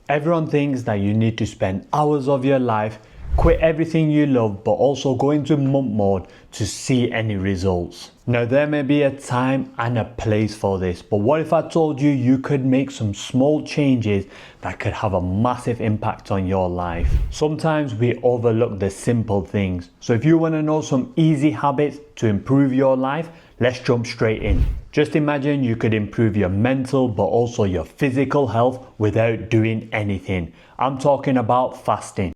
Everyone thinks that you need to spend hours of your life, quit everything you love, but also go into monk mode to see any results. Now, there may be a time and a place for this, but what if I told you you could make some small changes that could have a massive impact on your life? Sometimes we overlook the simple things. So if you want to know some easy habits to improve your life, let's jump straight in. Just imagine you could improve your mental but also your physical health without doing anything. I'm talking about fasting.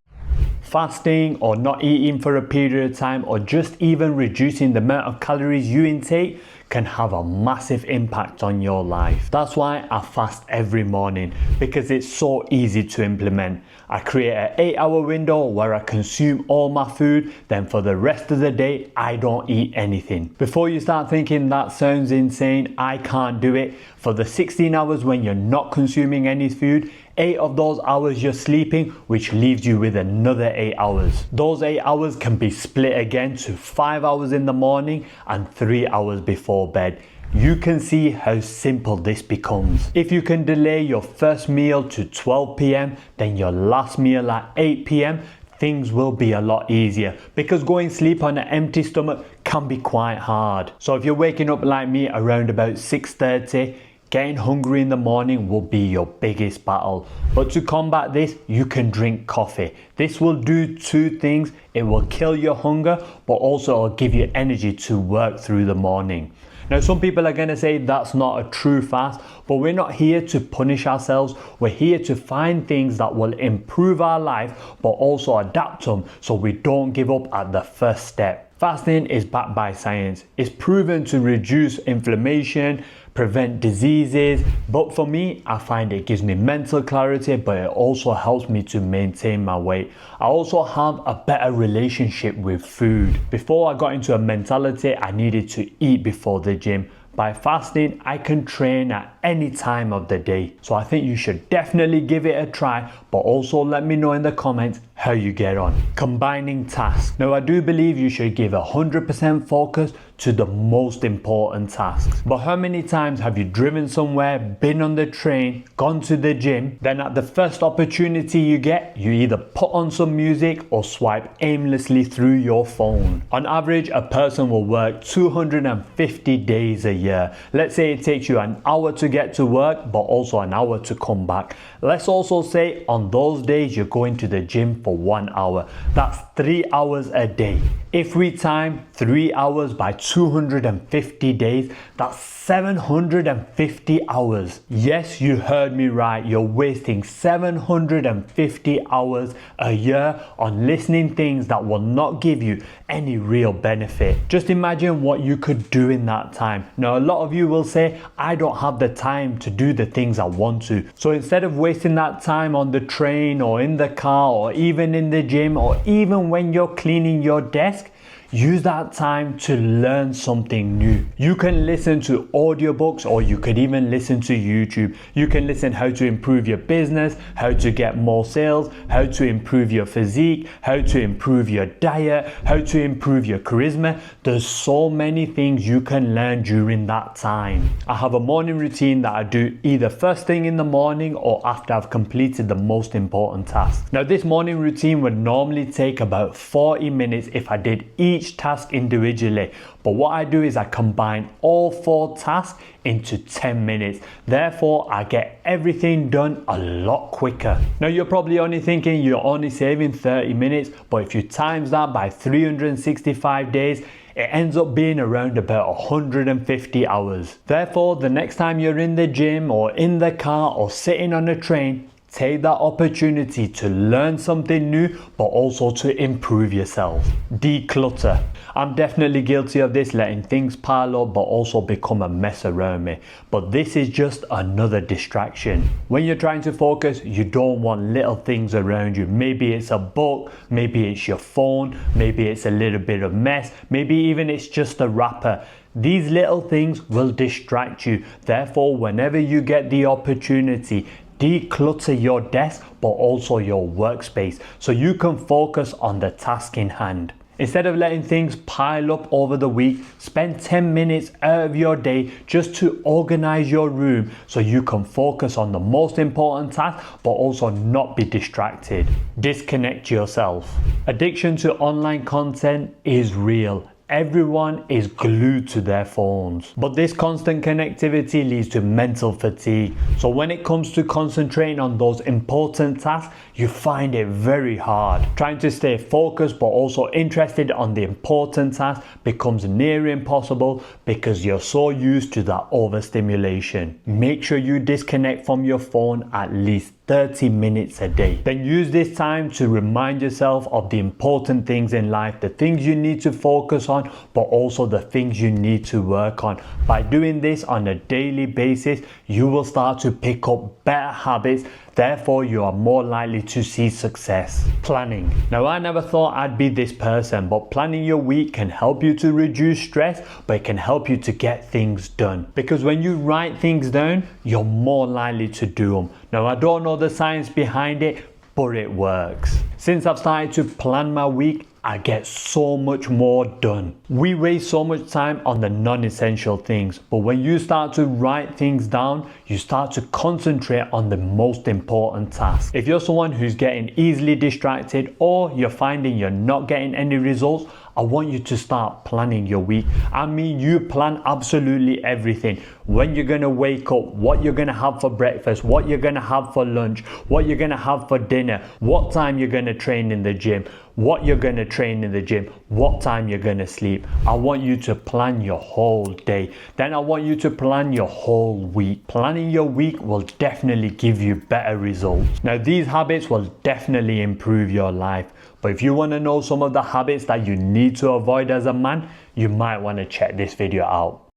Fasting or not eating for a period of time or just even reducing the amount of calories you intake can have a massive impact on your life. That's why I fast every morning, because it's so easy to implement. I create an 8-hour window where I consume all my food, then for the rest of the day I don't eat anything. Before you start thinking that sounds insane, I can't do it. For the 16 hours when you're not consuming any food, 8 of those hours you're sleeping, which leaves you with another 8 hours. Those 8 hours can be split again to 5 hours in the morning and 3 hours before bed. You can see how simple this becomes. If you can delay your first meal to 12 p.m, then your last meal at 8 p.m, things will be a lot easier, because going to sleep on an empty stomach can be quite hard. So if you're waking up like me around about 6:30, getting hungry in the morning will be your biggest battle. But to combat this, you can drink coffee. This will do two things. It will kill your hunger, but also it'll give you energy to work through the morning. Now, some people are going to say that's not a true fast, but we're not here to punish ourselves. We're here to find things that will improve our life, but also adapt them so we don't give up at the first step. Fasting is backed by science. It's proven to reduce inflammation, prevent diseases, but for me, I find it gives me mental clarity, but it also helps me to maintain my weight. I also have a better relationship with food. Before I got into a mentality I needed to eat before the gym. By fasting, I can train at any time of the day. So I think you should definitely give it a try, but also let me know in the comments how you get on. Combining tasks. Now, I do believe you should give 100% focus to the most important tasks. But how many times have you driven somewhere, been on the train, gone to the gym, then at the first opportunity you get, you either put on some music or swipe aimlessly through your phone? On average, a person will work 250 days a year. Let's say it takes you an hour to get to work, but also an hour to come back. Let's also say on those days you're going to the gym for 1 hour. That's 3 hours a day. If we time 3 hours by 250 days, that's 750 hours. Yes, you heard me right. You're wasting 750 hours a year on listening things that will not give you any real benefit. Just imagine what you could do in that time. Now, a lot of you will say, I don't have the time to do the things I want to. So instead of wasting that time on the train or in the car or even in the gym or even when you're cleaning your desk, use that time to learn something new. You can listen to audiobooks or you could even listen to YouTube. You can listen how to improve your business, how to get more sales, how to improve your physique, how to improve your diet, how to improve your charisma. There's so many things you can learn during that time. I have a morning routine that I do either first thing in the morning or after I've completed the most important tasks. Now, this morning routine would normally take about 40 minutes if I did each task individually, but what I do is I combine all 4 tasks into 10 minutes. Therefore, I get everything done a lot quicker. Now, you're probably only thinking you're only saving 30 minutes, but if you times that by 365 days, it ends up being around about 150 hours. Therefore, the next time you're in the gym or in the car or sitting on a train, take that opportunity to learn something new, but also to improve yourself. Declutter. I'm definitely guilty of this, letting things pile up but also become a mess around me. But this is just another distraction. When you're trying to focus, you don't want little things around you. Maybe it's a book, maybe it's your phone, maybe it's a little bit of mess, maybe even it's just a wrapper. These little things will distract you. Therefore, whenever you get the opportunity, declutter your desk but also your workspace so you can focus on the task in hand. Instead of letting things pile up over the week, spend 10 minutes out of your day just to organize your room so you can focus on the most important task but also not be distracted. Disconnect yourself. Addiction to online content is real. Everyone is glued to their phones. But this constant connectivity leads to mental fatigue. So when it comes to concentrating on those important tasks, you find it very hard. Trying to stay focused but also interested on the important task becomes near impossible because you're so used to that overstimulation. Make sure you disconnect from your phone at least 30 minutes a day. Then use this time to remind yourself of the important things in life, the things you need to focus on, but also the things you need to work on. By doing this on a daily basis, you will start to pick up better habits. Therefore, you are more likely to see success. Planning. Now, I never thought I'd be this person, but planning your week can help you to reduce stress, but it can help you to get things done. Because when you write things down, you're more likely to do them. Now, I don't know the science behind it, but it works. Since I've started to plan my week, I get so much more done. We waste so much time on the non-essential things, but when you start to write things down, you start to concentrate on the most important tasks. If you're someone who's getting easily distracted or you're finding you're not getting any results, I want you to start planning your week. I mean, you plan absolutely everything. When you're gonna wake up, what you're gonna have for breakfast, what you're gonna have for lunch, what you're gonna have for dinner, what time you're gonna train in the gym, what you're gonna train in the gym, what time you're gonna sleep. I want you to plan your whole day. Then I want you to plan your whole week. Planning your week will definitely give you better results. Now, these habits will definitely improve your life. But if you want to know some of the habits that you need to avoid as a man, you might want to check this video out.